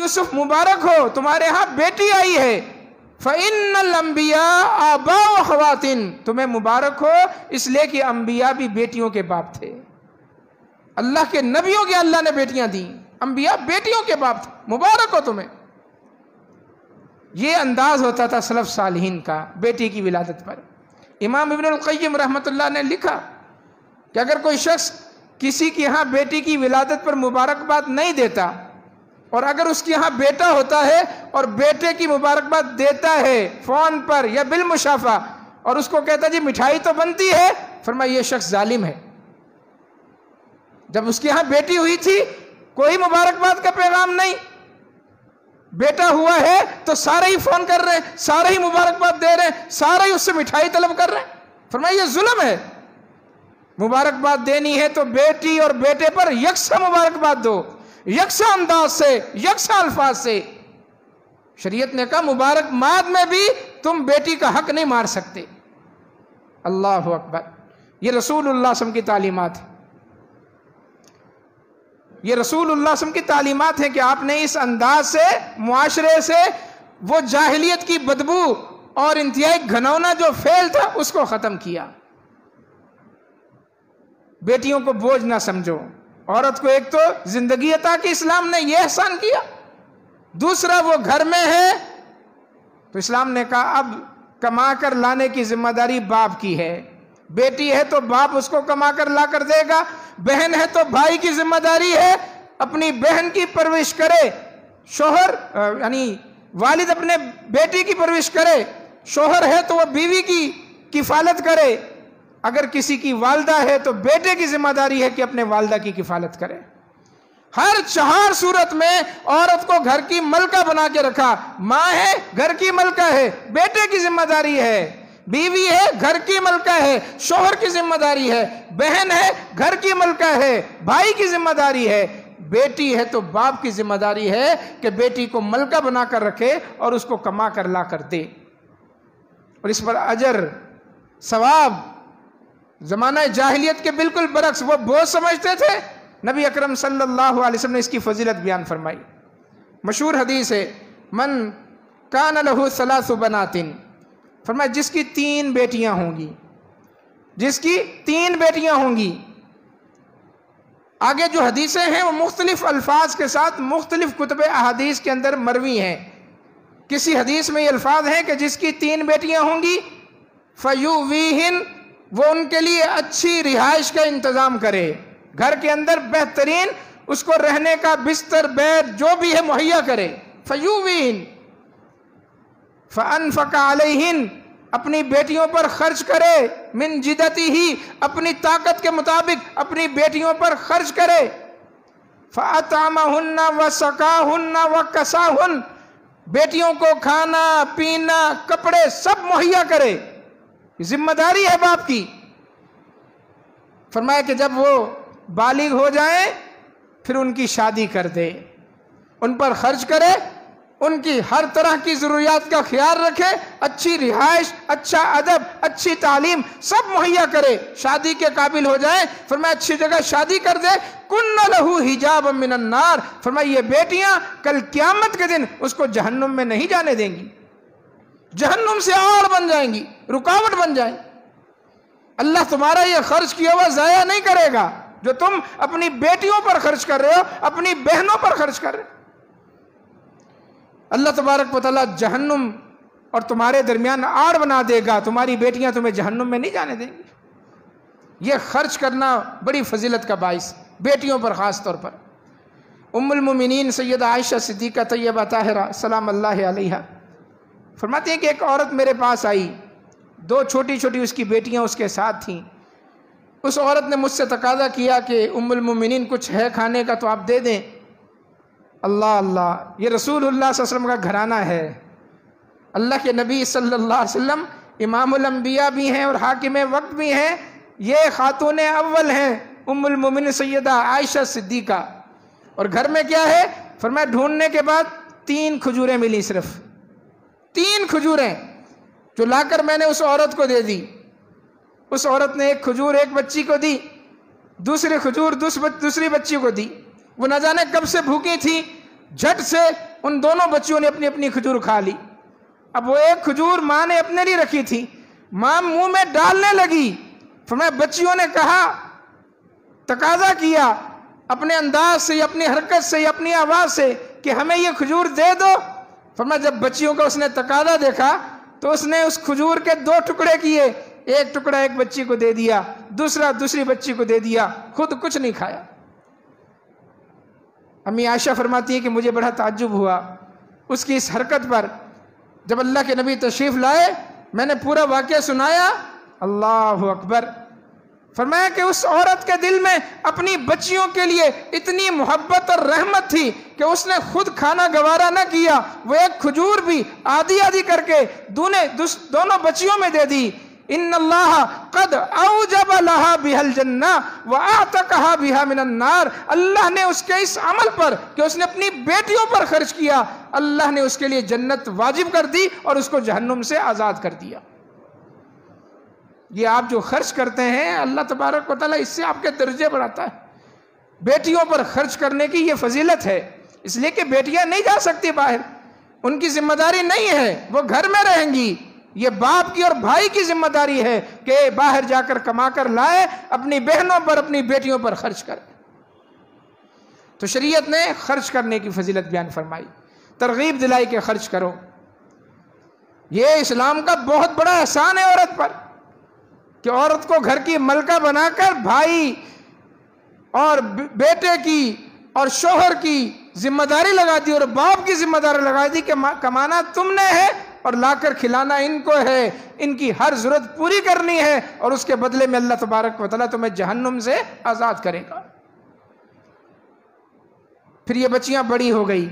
یوسف مبارک ہو، تمہارے ہاں بیٹی آئی ہے۔ فَإِنَّ الْأَنْبِيَاءَ آبَاءُ خَوَاتِن، تمہیں مبارک ہو اس لیے کہ انبیاء بھی بیٹیوں کے باپ تھے۔ اللہ کے نبیوں کے اللہ نے بیٹیاں دیں، انبیاء بیٹیوں کے باپ تھے، مبارک ہو تمہیں۔ یہ انداز ہوتا تھا سلف صالحین کا بیٹی کی ولادت پر۔ امام ابن القیم رحمۃ اللہ نے لکھا کہ اگر کوئی شخص کسی کی یہاں بیٹی کی ولادت پر مبارکباد نہیں دیتا، اور اگر اس کے یہاں بیٹا ہوتا ہے اور بیٹے کی مبارکباد دیتا ہے فون پر یا بالمشافہ، اور اس کو کہتا جی مٹھائی تو بنتی ہے، فرمایا یہ شخص ظالم ہے۔ جب اس کے یہاں بیٹی ہوئی تھی کوئی مبارکباد کا پیغام نہیں، بیٹا ہوا ہے تو سارے ہی فون کر رہے ہیں، سارے ہی مبارکباد دے رہے ہیں، سارے ہی اس سے مٹھائی طلب کر رہے ہیں۔ فرمایا یہ ظلم ہے، مبارکباد دینی ہے تو بیٹی اور بیٹے پر یکساں مبارکباد دو، یکساں انداز سے، یکساں الفاظ سے۔ شریعت نے کہا مبارک ماد میں بھی تم بیٹی کا حق نہیں مار سکتے۔ اللہ اکبر، یہ رسول اللہ صلی اللہ علیہ وسلم کی تعلیمات ہے، یہ رسول اللہ صلی اللہ علیہ وسلم کی تعلیمات ہیں کہ آپ نے اس انداز سے معاشرے سے وہ جاہلیت کی بدبو اور انتہائی گھنونا جو فعل تھا اس کو ختم کیا۔ بیٹیوں کو بوجھ نہ سمجھو، عورت کو ایک تو زندگی عطا کی اسلام نے یہ احسان کیا، دوسرا وہ گھر میں ہے تو اسلام نے کہا اب کما کر لانے کی ذمہ داری باپ کی ہے۔ بیٹی ہے تو باپ اس کو کما کر لا کر دے گا، بہن ہے تو بھائی کی ذمہ داری ہے اپنی بہن کی پرورش کرے، شوہر یعنی والد اپنے بیٹی کی پرورش کرے، شوہر ہے تو وہ بیوی کی کفالت کرے، اگر کسی کی والدہ ہے تو بیٹے کی ذمہ داری ہے کہ اپنے والدہ کی کفالت کرے۔ ہر چہار صورت میں عورت کو گھر کی ملکہ بنا کے رکھا، ماں ہے گھر کی ملکہ ہے، بیٹے کی ذمہ داری ہے، بیوی ہے گھر کی ملکہ ہے، شوہر کی ذمہ داری ہے، بہن ہے گھر کی ملکہ ہے، بھائی کی ذمہ داری ہے، بیٹی ہے تو باپ کی ذمہ داری ہے کہ بیٹی کو ملکہ بنا کر رکھے اور اس کو کما کر لا کر دے، اور اس پر اجر ثواب۔ زمانہ جاہلیت کے بالکل برعکس وہ بوجھ سمجھتے تھے، نبی اکرم صلی اللہ علیہ وسلم نے اس کی فضیلت بیان فرمائی۔ مشہور حدیث ہے من کان لہ ثلاث بنات، فرمایا جس کی 3 بیٹیاں ہوں گی، جس کی 3 بیٹیاں ہوں گی۔ آگے جو حدیثیں ہیں وہ مختلف الفاظ کے ساتھ مختلف کتب احادیث کے اندر مروی ہیں۔ کسی حدیث میں یہ الفاظ ہیں کہ جس کی 3 بیٹیاں ہوں گی فَيُوِيهِنْ، وہ ان کے لیے اچھی رہائش کا انتظام کرے، گھر کے اندر بہترین اس کو رہنے کا بستر بیڈ جو بھی ہے مہیا کرے۔ فَيُوِيهِنْ فَأَنْفَقَ عَلَيْهِنْ، اپنی بیٹیوں پر خرچ کرے، من جدتہ، اپنی طاقت کے مطابق اپنی بیٹیوں پر خرچ کرے۔ فَأَطْعَمَهُنَّ وَسَقَاهُنَّ وَكَسَاهُنَّ، بیٹیوں کو کھانا پینا کپڑے سب مہیا کرے، ذمہ داری ہے باپ کی۔ فرمایا کہ جب وہ بالغ ہو جائیں پھر ان کی شادی کر دے، ان پر خرچ کرے، ان کی ہر طرح کی ضروریات کا خیال رکھے، اچھی رہائش، اچھا ادب، اچھی تعلیم سب مہیا کرے، شادی کے قابل ہو جائیں، فرمایا اچھی جگہ شادی کر دے۔ کُنَّ لَهُ حِجَابًا مِّنَ النَّارِ، فرمایا یہ بیٹیاں کل قیامت کے دن اس کو جہنم میں نہیں جانے دیں گی، جہنم سے آڑ بن جائیں گی، رکاوٹ بن جائیں۔ اللہ تمہارا یہ خرچ کیا ہوا ضائع نہیں کرے گا جو تم اپنی بیٹیوں پر خرچ کر رہے ہو، اپنی بہنوں پر خرچ کر رہے ہو۔ اللہ تبارک و تعالیٰ جہنم اور تمہارے درمیان آڑ بنا دے گا، تمہاری بیٹیاں تمہیں جہنم میں نہیں جانے دیں گی۔ یہ خرچ کرنا بڑی فضیلت کا باعث، بیٹیوں پر خاص طور پر۔ ام المومنین سیدہ عائشہ صدیقہ طیبہ طاہرہ سلام اللہ علیہا فرماتی ہیں کہ ایک عورت میرے پاس آئی، 2 چھوٹی چھوٹی اس کی بیٹیاں اس کے ساتھ تھیں۔ اس عورت نے مجھ سے تقاضا کیا کہ ام المومنین کچھ ہے کھانے کا تو آپ دے دیں۔ اللہ اللہ، یہ رسول اللہ صلی اللہ علیہ وسلم کا گھرانہ ہے، اللہ کے نبی صلی اللہ علیہ وسلم امام الانبیاء بھی ہیں اور حاکم وقت بھی ہیں، یہ خاتون اول ہیں ام المومنین سیدہ عائشہ صدیقہ۔ اور گھر میں کیا ہے؟ فرمایا ڈھونڈنے کے بعد 3 کھجوریں ملی، صرف 3 کھجوریں جو لا کر میں نے اس عورت کو دے دی۔ اس عورت نے 1 کھجور ایک بچی کو دی، دوسری کھجور دوسری بچی کو دی۔ وہ نہ جانے کب سے بھوکی تھی، جھٹ سے ان دونوں بچیوں نے اپنی اپنی کھجور کھا لی. اب وہ ایک کھجور ماں نے اپنے لیے رکھی تھی, ماں منہ میں ڈالنے لگی. فرمایا بچیوں نے کہا, تقاضا کیا اپنے انداز سے, اپنی حرکت سے, اپنی آواز سے کہ ہمیں یہ کھجور دے دو. فرمایا جب بچیوں کو اس نے تقاضا دیکھا تو اس نے اس کھجور کے 2 ٹکڑے کیے, ایک ٹکڑا ایک بچی کو دے دیا, دوسرا دوسری بچی کو دے دیا, خود کچھ نہیں کھایا. امی عائشہ فرماتی ہے کہ مجھے بڑا تعجب ہوا اس کی اس حرکت پر. جب اللہ کے نبی تشریف لائے میں نے پورا واقعہ سنایا, اللہ اکبر. فرمایا کہ اس عورت کے دل میں اپنی بچیوں کے لیے اتنی محبت اور رحمت تھی کہ اس نے خود کھانا گوارا نہ کیا, وہ ایک کھجور بھی آدھی آدھی کر کے دونوں بچیوں میں دے دی. ان اللہ قد اوجب لها بها الجنہ واعتقها بها من النار. اللہ نے اس کے اس عمل پر کہ اس نے اپنی بیٹیوں پر خرچ کیا, اللہ نے اس کے لیے جنت واجب کر دی اور اس کو جہنم سے آزاد کر دیا. یہ آپ جو خرچ کرتے ہیں اللہ تبارک و تعالیٰ اس سے آپ کے درجے بڑھاتا ہے. بیٹیوں پر خرچ کرنے کی یہ فضیلت ہے, اس لیے کہ بیٹیاں نہیں جا سکتی باہر, ان کی ذمہ داری نہیں ہے, وہ گھر میں رہیں گی. یہ باپ کی اور بھائی کی ذمہ داری ہے کہ باہر جا کر کما کر لائے, اپنی بہنوں پر اپنی بیٹیوں پر خرچ کرے. تو شریعت نے خرچ کرنے کی فضیلت بیان فرمائی, ترغیب دلائی کہ خرچ کرو. یہ اسلام کا بہت بڑا احسان ہے عورت پر کہ عورت کو گھر کی ملکہ بنا کر بھائی اور بیٹے کی اور شوہر کی ذمہ داری لگا دی اور باپ کی ذمہ داری لگا دی کہ کمانا تم نے ہے اور لا کر کھلانا ان کو ہے, ان کی ہر ضرورت پوری کرنی ہے اور اس کے بدلے میں اللہ تبارک و تعالیٰ تمہیں جہنم سے آزاد کرے گا. پھر یہ بچیاں بڑی ہو گئی,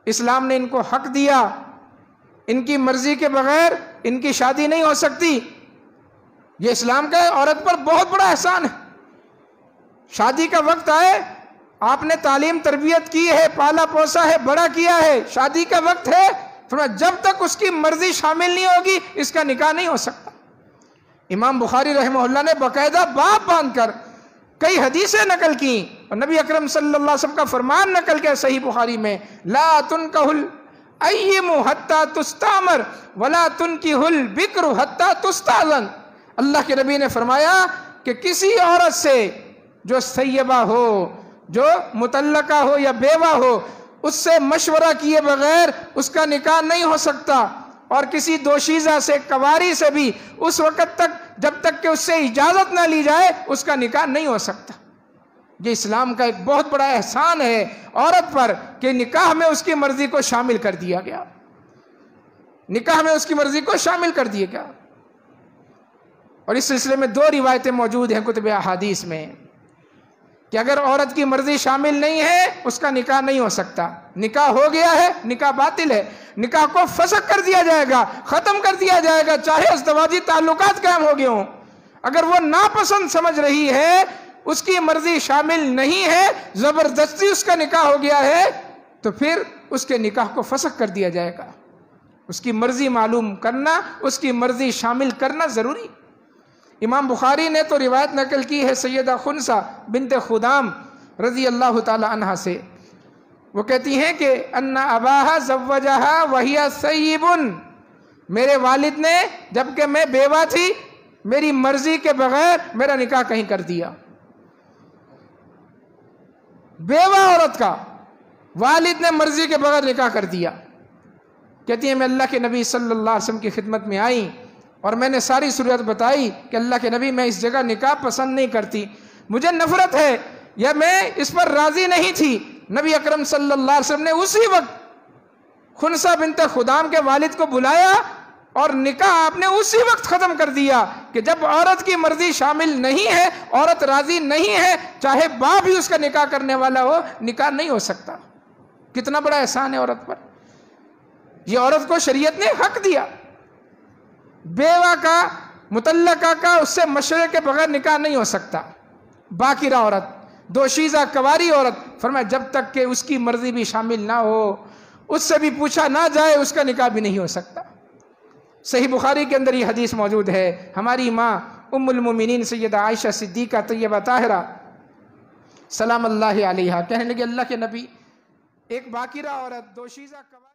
اسلام نے ان کو حق دیا, ان کی مرضی کے بغیر ان کی شادی نہیں ہو سکتی. یہ اسلام کا عورت پر بہت بڑا احسان ہے. شادی کا وقت آئے, آپ نے تعلیم تربیت کی ہے, پالا پوسا ہے, بڑا کیا ہے, شادی کا وقت ہے, جب تک اس کی مرضی شامل نہیں ہوگی اس کا نکاح نہیں ہو سکتا. امام بخاری رحمہ اللہ نے باقاعدہ باب باندھ کر کئی حدیثیں نقل کی اور نبی اکرم صلی اللہ علیہ وسلم کا فرمان نقل کیا صحیح بخاری میں, لا تنکح الایم حتی تستعمر ولا تنکح البکر حتی تستأذن. اللہ کے نبی نے فرمایا کہ کسی عورت سے جو سیبہ ہو, جو مطلقہ ہو یا بیوہ ہو, اس سے مشورہ کیے بغیر اس کا نکاح نہیں ہو سکتا, اور کسی دوشیزہ سے, کواری سے بھی اس وقت تک جب تک کہ اس سے اجازت نہ لی جائے اس کا نکاح نہیں ہو سکتا. یہ اسلام کا ایک بہت بڑا احسان ہے عورت پر کہ نکاح میں اس کی مرضی کو شامل کر دیا گیا, نکاح میں اس کی مرضی کو شامل کر دیا گیا. اور اس سلسلے میں 2 روایتیں موجود ہیں کتب احادیث میں کہ اگر عورت کی مرضی شامل نہیں ہے اس کا نکاح نہیں ہو سکتا. نکاح ہو گیا ہے, نکاح باطل ہے, نکاح کو فسخ کر دیا جائے گا, ختم کر دیا جائے گا, چاہے ازدواجی تعلقات قائم ہو گئے ہوں. اگر وہ ناپسند سمجھ رہی ہے, اس کی مرضی شامل نہیں ہے, زبردستی اس کا نکاح ہو گیا ہے, تو پھر اس کے نکاح کو فسخ کر دیا جائے گا. اس کی مرضی معلوم کرنا, اس کی مرضی شامل کرنا ضروری. امام بخاری نے تو روایت نقل کی ہے سیدہ خنسا بنت خدام رضی اللہ تعالی عنہ سے, وہ کہتی ہیں کہ ان اباہا زوجہا وہی سیب, میرے والد نے جبکہ میں بیوہ تھی میری مرضی کے بغیر میرا نکاح کہیں کر دیا. بیوہ عورت کا والد نے مرضی کے بغیر نکاح کر دیا. کہتی ہیں میں اللہ کے نبی صلی اللہ علیہ وسلم کی خدمت میں آئی اور میں نے ساری صورت بتائی کہ اللہ کے نبی میں اس جگہ نکاح پسند نہیں کرتی, مجھے نفرت ہے یا میں اس پر راضی نہیں تھی. نبی اکرم صلی اللہ علیہ وسلم نے اسی وقت خنسا بنت خدام کے والد کو بلایا اور نکاح آپ نے اسی وقت ختم کر دیا کہ جب عورت کی مرضی شامل نہیں ہے, عورت راضی نہیں ہے, چاہے باپ ہی اس کا نکاح کرنے والا ہو, نکاح نہیں ہو سکتا. کتنا بڑا احسان ہے عورت پر. یہ عورت کو شریعت نے حق دیا. بیوہ کا, مطلقہ کا اس سے مشورے کے بغیر نکاح نہیں ہو سکتا. باقرہ عورت, دوشیزہ کواری عورت, فرمایا جب تک کہ اس کی مرضی بھی شامل نہ ہو, اس سے بھی پوچھا نہ جائے, اس کا نکاح بھی نہیں ہو سکتا. صحیح بخاری کے اندر یہ حدیث موجود ہے. ہماری ماں ام المومنین سیدہ عائشہ صدیقہ طیبہ طاہرہ سلام اللہ علیہا کہنے لگے اللہ کے نبی ایک باقرہ عورت، دوشیزہ قواعد